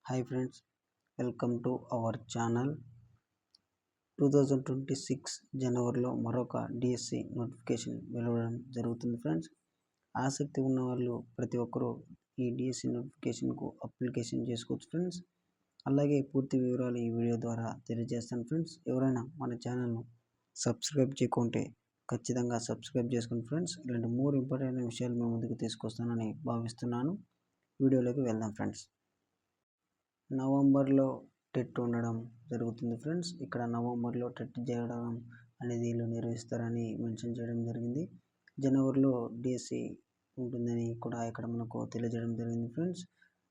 Hi friends, welcome to our channel. 2026 జనవరిలో మరొక DSC notification వెలువడడం జరుగుతుంది ఫ్రెండ్స్. ఆసక్తి ఉన్న వాళ్ళు ప్రతి ఒక్కరూ ఈ డిఎస్సి నోటిఫికేషన్కు అప్లికేషన్ చేసుకోవచ్చు ఫ్రెండ్స్. అలాగే పూర్తి వివరాలు ఈ వీడియో ద్వారా తెలియజేస్తాను ఫ్రెండ్స్. ఎవరైనా మన ఛానల్ను సబ్స్క్రైబ్ చేయకుంటే ఖచ్చితంగా సబ్స్క్రైబ్ చేసుకోండి ఫ్రెండ్స్. ఇలాంటి మోర్ ఇంపార్టెంట్ విషయాలు మీ ముందుకు తీసుకొస్తానని భావిస్తున్నాను. వీడియోలోకి వెళ్దాం ఫ్రెండ్స్. నవంబర్లో టెట్ ఉండడం జరుగుతుంది ఫ్రెండ్స్. ఇక్కడ నవంబర్లో టెట్ చేయడం అనేది వీళ్ళు నిర్వహిస్తారని మెన్షన్ చేయడం జరిగింది. జనవరిలో డిఎస్సి ఉంటుందని కూడా ఇక్కడ మనకు తెలియజేయడం జరిగింది ఫ్రెండ్స్.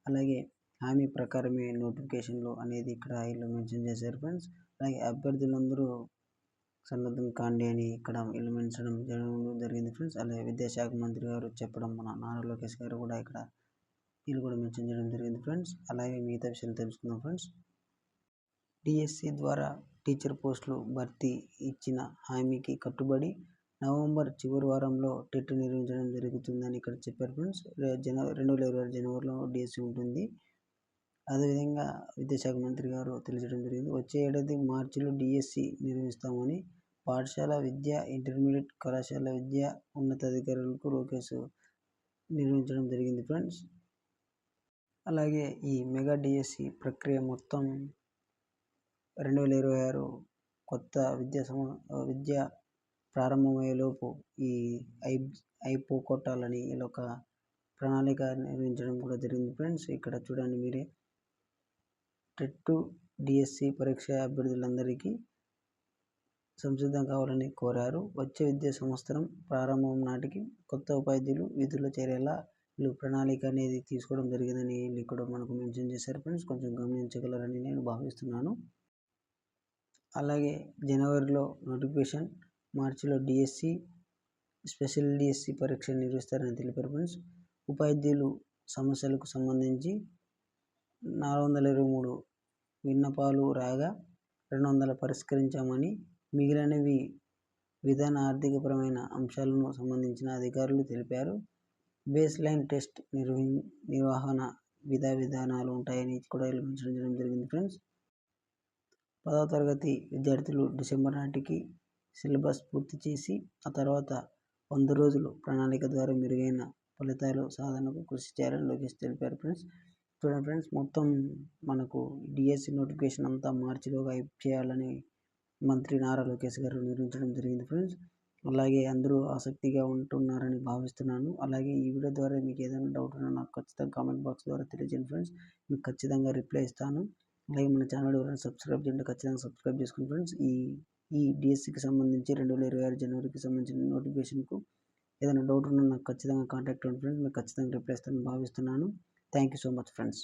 అలాగే హామీ ప్రకారమే నోటిఫికేషన్లు అనేది ఇక్కడ వీళ్ళు మెన్షన్ చేశారు ఫ్రెండ్స్. అలాగే అభ్యర్థులందరూ సన్నద్ధం కాండి అని ఇక్కడ వీళ్ళు మెన్షన్ చేయడం జరిగింది ఫ్రెండ్స్. అలాగే విద్యాశాఖ మంత్రి గారు చెప్పడం, మన నారా లోకేష్ గారు కూడా ఇక్కడ వీళ్ళు కూడా మెన్షన్ చేయడం జరిగింది ఫ్రెండ్స్. అలాగే మిగతా విషయాలు తెలుసుకుందాం ఫ్రెండ్స్. డిఎస్సి ద్వారా టీచర్ పోస్టులు భర్తీ ఇచ్చిన హామీకి కట్టుబడి నవంబర్ చివరి వారంలో టెట్ నిర్వహించడం జరుగుతుందని ఇక్కడ చెప్పారు ఫ్రెండ్స్. 2026 జనవరిలో డిఎస్సి ఉంటుంది. అదేవిధంగా విద్యాశాఖ మంత్రి గారు తెలియజేయడం జరిగింది. వచ్చే ఏడాది మార్చిలో డిఎస్సి నిర్వహిస్తామని పాఠశాల విద్య, ఇంటర్మీడియట్, కళాశాల విద్య ఉన్నతాధికారులకు లోకేష్ నిర్వహించడం జరిగింది ఫ్రెండ్స్. అలాగే ఈ మెగా డిఎస్సి ప్రక్రియ మొత్తం 2026 కొత్త విద్య ప్రారంభమయ్యేలోపు ఈ అయిపోగొట్టాలని ఇలా ఒక ప్రణాళిక నిర్వహించడం కూడా జరిగింది ఫ్రెండ్స్. ఇక్కడ చూడండి మీరే, టెట్ డిఎస్సి పరీక్ష అభ్యర్థులందరికీ సంసిద్ధం కావాలని కోరారు. వచ్చే విద్యా సంవత్సరం ప్రారంభం నాటికి కొత్త ఉపాధ్యాయులు విధుల్లో చేరేలా వీళ్ళు ప్రణాళిక అనేది తీసుకోవడం జరిగిందని వీళ్ళు ఇక్కడ మనకు మెన్షన్ చేశారు ఫ్రెండ్స్. కొంచెం గమనించగలరని నేను భావిస్తున్నాను. అలాగే జనవరిలో నోటిఫికేషన్, మార్చిలో డిఎస్సి, స్పెషల్ డిఎస్సి పరీక్ష నిర్వహిస్తారని తెలిపారు ఫ్రెండ్స్. ఉపాధ్యాయులు సమస్యలకు సంబంధించి 423 విన్నపాలు రాగా 200 పరిష్కరించామని, మిగిలినవి విధాన ఆర్థికపరమైన అంశాలను సంబంధించిన అధికారులు తెలిపారు. బేస్ లైన్ టెస్ట్ నిర్వహణ విధానాలు ఉంటాయని కూడా మెన్షన్ చేయడం జరిగింది ఫ్రెండ్స్. 10వ తరగతి విద్యార్థులు డిసెంబర్ నాటికి సిలబస్ పూర్తి చేసి ఆ తర్వాత 100 రోజులు ప్రణాళిక ద్వారా మెరుగైన ఫలితాలు సాధనకు కృషి చేయాలని లోకేష్ తెలిపారు ఫ్రెండ్స్. చూడండి ఫ్రెండ్స్, మొత్తం మనకు డిఎస్సి నోటిఫికేషన్ అంతా మార్చిలోగా చేయాలని మంత్రి నారా లోకేష్ గారు నిర్వహించడం జరిగింది ఫ్రెండ్స్. అలాగే అందరూ ఆసక్తిగా ఉంటున్నారని భావిస్తున్నాను. అలాగే ఈ వీడియో ద్వారా మీకు ఏదైనా డౌట్ ఉన్నా నాకు ఖచ్చితంగా కామెంట్ బాక్స్ ద్వారా తెలియజేయండి ఫ్రెండ్స్. మీకు ఖచ్చితంగా రిప్లై ఇస్తాను. అలాగే మన ఛానల్ ఎవరైనా సబ్స్క్రైబ్ చేయండి, ఖచ్చితంగా సబ్స్క్రైబ్ చేసుకోండి ఫ్రెండ్స్. ఈ డిఎస్సికి సంబంధించి 2026 జనవరికి సంబంధించిన నోటిఫికేషన్కు ఏదైనా డౌట్ ఉన్నా నాకు ఖచ్చితంగా కాంటాక్ట్ అవ్వండి ఫ్రెండ్స్. మీకు ఖచ్చితంగా రిప్లై ఇస్తానని భావిస్తున్నాను. Thank you so much friends.